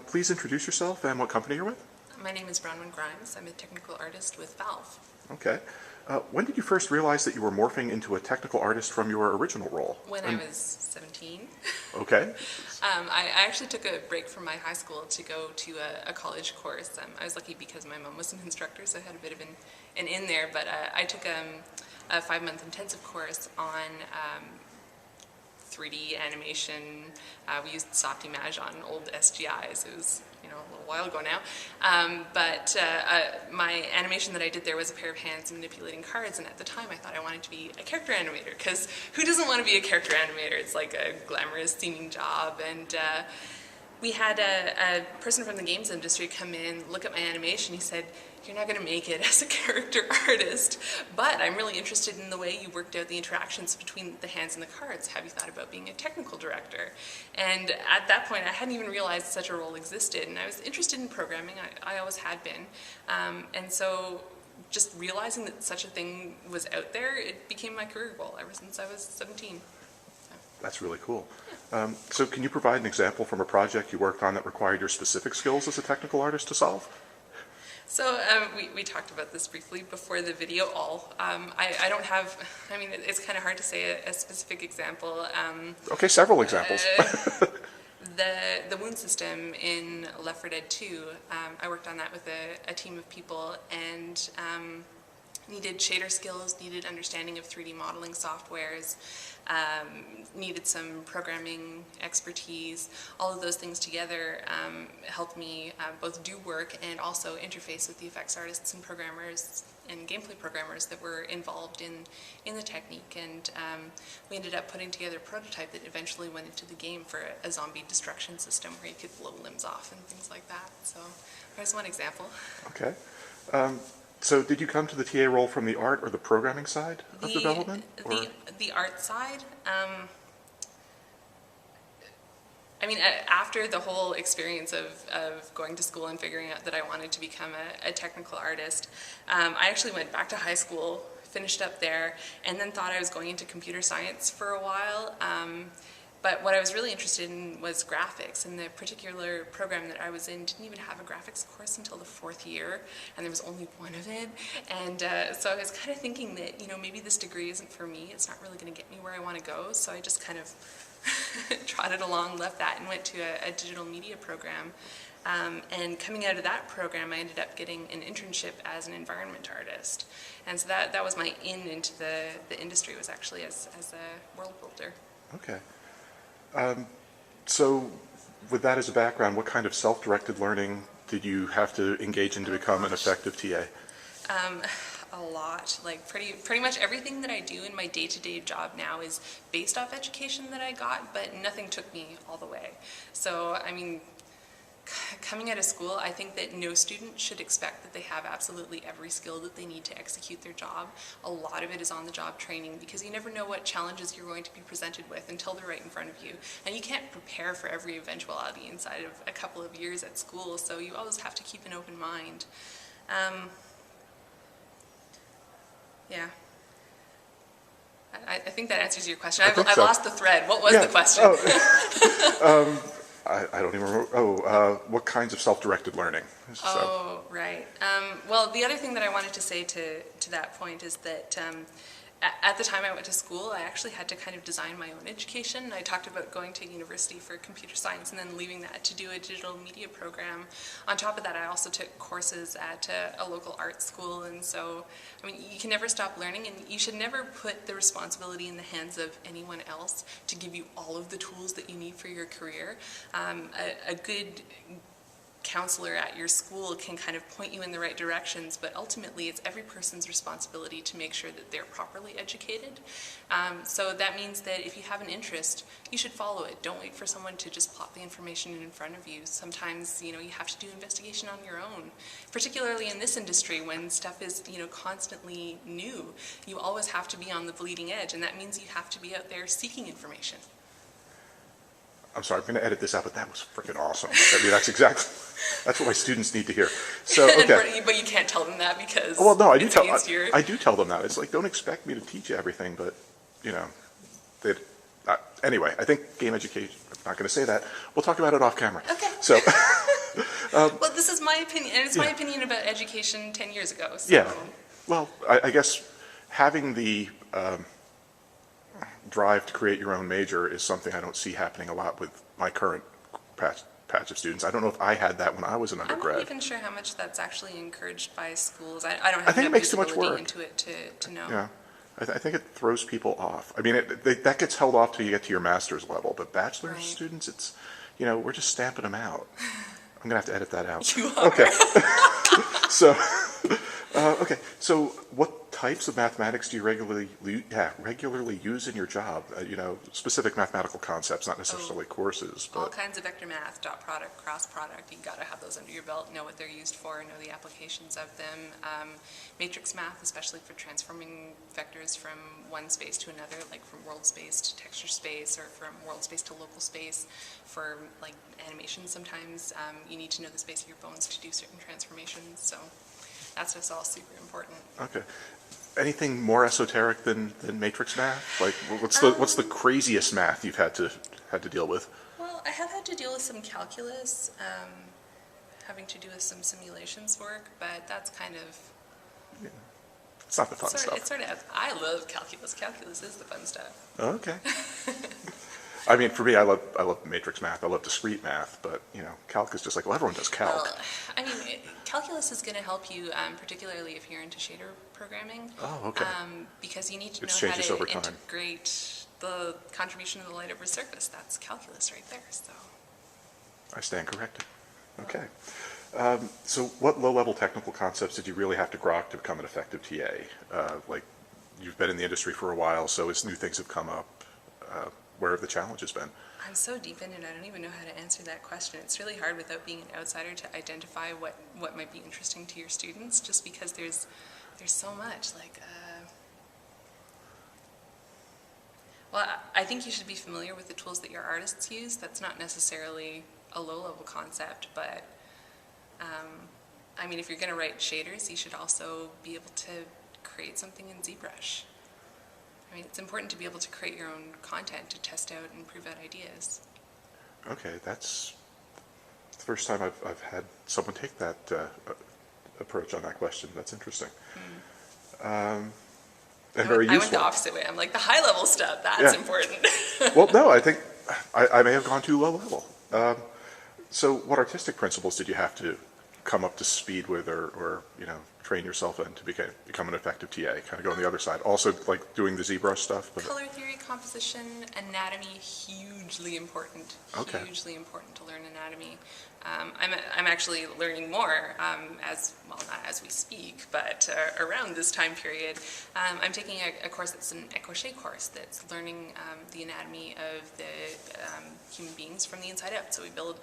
Please introduce yourself and what company you're with. My name is Bronwen Grimes. I'm a technical artist with Valve. Okay. When did you first realize that you were morphing into a technical artist from your original role? When I was 17. Okay. I actually took a break from my high school to go to a college course. I was lucky because my mom was an instructor, so I had a bit of an in there, but I took a 5-month intensive course on 3D animation. We used Softimage on old SGIs. It was, a little while ago now. But my animation that I did there was a pair of hands manipulating cards, and at the time I thought I wanted to be a character animator, because who doesn't want to be a character animator? It's like a glamorous seeming job, and we had a person from the games industry come in, look at my animation. He said, "You're not going to make it as a character artist, but I'm really interested in the way you worked out the interactions between the hands and the cards. Have you thought about being a technical director?" And at that point, I hadn't even realized such a role existed, and I was interested in programming. I always had been. And so just realizing that such a thing was out there, it became my career goal ever since I was 17. That's really cool. So can you provide an example from a project you worked on that required your specific skills as a technical artist to solve? So we talked about this briefly before the video. I don't have, it's kind of hard to say a specific example. Okay, several examples. The wound system in Left 4 Dead 2, I worked on that with a team of people, and needed shader skills, needed understanding of 3D modeling softwares, needed some programming expertise. All of those things together helped me both do work and also interface with the effects artists and programmers and gameplay programmers that were involved in the technique. And we ended up putting together a prototype that eventually went into the game for a zombie destruction system where you could blow limbs off and things like that. So there's one example. Okay. So did you come to the TA role from the art or the programming side of development? The art side. After the whole experience of going to school and figuring out that I wanted to become a technical artist, I actually went back to high school, finished up there, and then thought I was going into computer science for a while. But what I was really interested in was graphics, and the particular program that I was in didn't even have a graphics course until the 4th year, and there was only one of it. And so I was kind of thinking that, maybe this degree isn't for me. It's not really going to get me where I want to go. So I just kind of trotted along, left that, and went to a digital media program. And coming out of that program, I ended up getting an internship as an environment artist. And so that was my into the industry, was actually as a world builder. Okay. So with that as a background, what kind of self-directed learning did you have to engage in to become an effective TA? A lot. Like pretty much everything that I do in my day-to-day job now is based off education that I got, but nothing took me all the way. So, coming out of school, I think that no student should expect that they have absolutely every skill that they need to execute their job. A lot of it is on-the-job training, because you never know what challenges you're going to be presented with until they're right in front of you. And you can't prepare for every eventuality inside of a couple of years at school, so you always have to keep an open mind. Yeah. I think that answers your question. I've lost the thread. What was the question? I don't even remember. What kinds of self-directed learning? Oh, right. Well, the other thing that I wanted to say to that point is that at the time I went to school, I actually had to kind of design my own education. I talked about going to university for computer science and then leaving that to do a digital media program. On top of that, I also took courses at a local art school, and so, you can never stop learning, and you should never put the responsibility in the hands of anyone else to give you all of the tools that you need for your career. A good counselor at your school can kind of point you in the right directions, but ultimately it's every person's responsibility to make sure that they're properly educated. So that means that if you have an interest, you should follow it. Don't wait for someone to just plop the information in front of you. Sometimes, you have to do investigation on your own. Particularly in this industry, when stuff is, constantly new, you always have to be on the bleeding edge, and that means you have to be out there seeking information. I'm sorry, I'm going to edit this out, but that was freaking awesome. That's what my students need to hear. So, okay. But you can't tell them that because I do tell them that. It's like, don't expect me to teach you everything, but, anyway, I think game education, I'm not going to say that. We'll talk about it off camera. Okay. So, Well, this is my opinion, and it's my Yeah. opinion about education 10 years ago, so. yeah, well, I guess having the drive to create your own major is something I don't see happening a lot with my current patch of students. I don't know if I had that when I was an I'm not undergrad. even sure how much that's actually encouraged by schools. I don't I have think it enough makes too much visibility work. into it to know. Yeah, I think it throws people off. I mean, that gets held off till you get to your master's level, but bachelor's Right. students, it's, we're just stamping them out. I'm gonna have to edit that out. You are. Okay. So, okay. So, what types of mathematics do you regularly use in your job? Specific mathematical concepts, not necessarily courses, All but kinds of vector math, dot product, cross product, you gotta have those under your belt, know what they're used for, know the applications of them. Matrix math, especially for transforming vectors from one space to another, like from world space to texture space, or from world space to local space. For like animation sometimes, you need to know the space of your bones to do certain transformations, so that's just all super important. okay. Anything more esoteric than matrix math? Like, what's the craziest math you've had to deal with? Well, I have had to deal with some calculus, having to do with some simulations work, but that's kind of It's not the fun stuff. It's sort of, I love calculus. Calculus is the fun stuff. Okay. I mean, for me, I love matrix math. I love discrete math, but calc is just like, well, everyone does calc. Well, I mean, calculus is going to help you, particularly if you're into shader programming. Oh, okay. Because you need to It know how changes to over time. integrate the contribution of the light over surface. That's calculus right there. So. I stand corrected. Okay. So what low-level technical concepts did you really have to grok to become an effective TA? Like, you've been in the industry for a while, so as new things have come up, where have the challenges been? I'm so deep in it, I don't even know how to answer that question. It's really hard without being an outsider to identify what might be interesting to your students, just because there's so much. Well, I think you should be familiar with the tools that your artists use. That's not necessarily a low-level concept, but I mean, if you're going to write shaders, you should also be able to create something in ZBrush. I mean, it's important to be able to create your own content to test out and prove out ideas. Okay, that's the first time I've had someone take that approach on that question. That's interesting. And very useful. I went the opposite way. I'm like, the high-level stuff, that's important. Well, no, I think I may have gone too low level. So what artistic principles did you have to come up to speed with or train yourself in to become an effective TA? Kind of go on the other side. Also, like doing the ZBrush stuff? But Color theory, composition, anatomy, hugely important. Okay. Hugely important to learn anatomy. I'm actually learning more not as we speak, but around this time period. I'm taking a course that's an écorché course that's learning the anatomy of the human beings from the inside out. So we build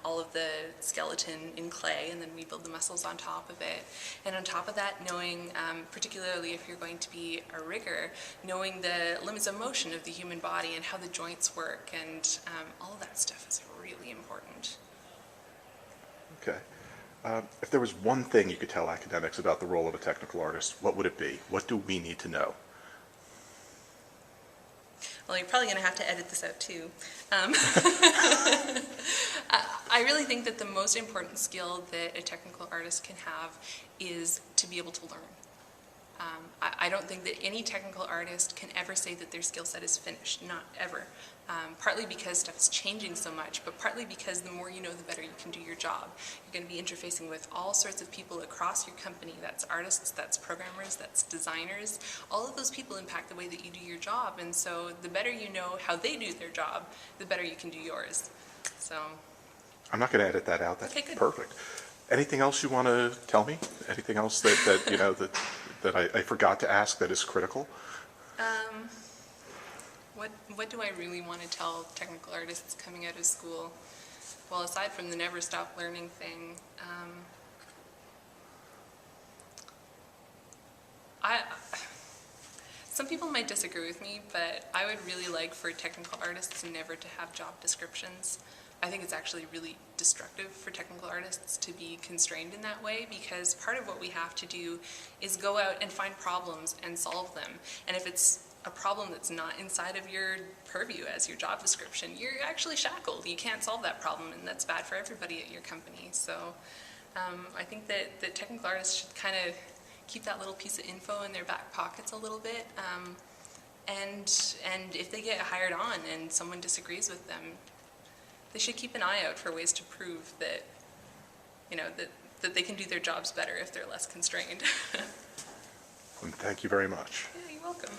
all of the skeleton in clay, and then we build the muscles on top of it. And on top of that, knowing, particularly if you're going to be a rigger, knowing the limits of motion of the human body and how the joints work, and all of that stuff is really important. okay. If there was one thing you could tell academics about the role of a technical artist, what would it be? What do we need to know? Well, you're probably going to have to edit this out too. I really think that the most important skill that a technical artist can have is to be able to learn. I don't think that any technical artist can ever say that their skill set is finished, not ever. Partly because stuff is changing so much, but partly because the more you know, the better you can do your job. You're going to be interfacing with all sorts of people across your company. That's artists, that's programmers, that's designers. All of those people impact the way that you do your job, and so the better you know how they do their job, the better you can do yours. So. I'm not going to edit that out. That's okay, good. Perfect. Anything else you want to tell me? Anything else that I forgot to ask that is critical? What do I really want to tell technical artists coming out of school? Well, aside from the never stop learning thing, some people might disagree with me, but I would really like for technical artists never to have job descriptions. I think it's actually really destructive for technical artists to be constrained in that way, because part of what we have to do is go out and find problems and solve them. And if it's a problem that's not inside of your purview as your job description, you're actually shackled. You can't solve that problem, and that's bad for everybody at your company. So I think that technical artists should kind of keep that little piece of info in their back pockets a little bit. And if they get hired on and someone disagrees with them, they should keep an eye out for ways to prove that, that they can do their jobs better if they're less constrained. Thank you very much. Yeah, you're welcome.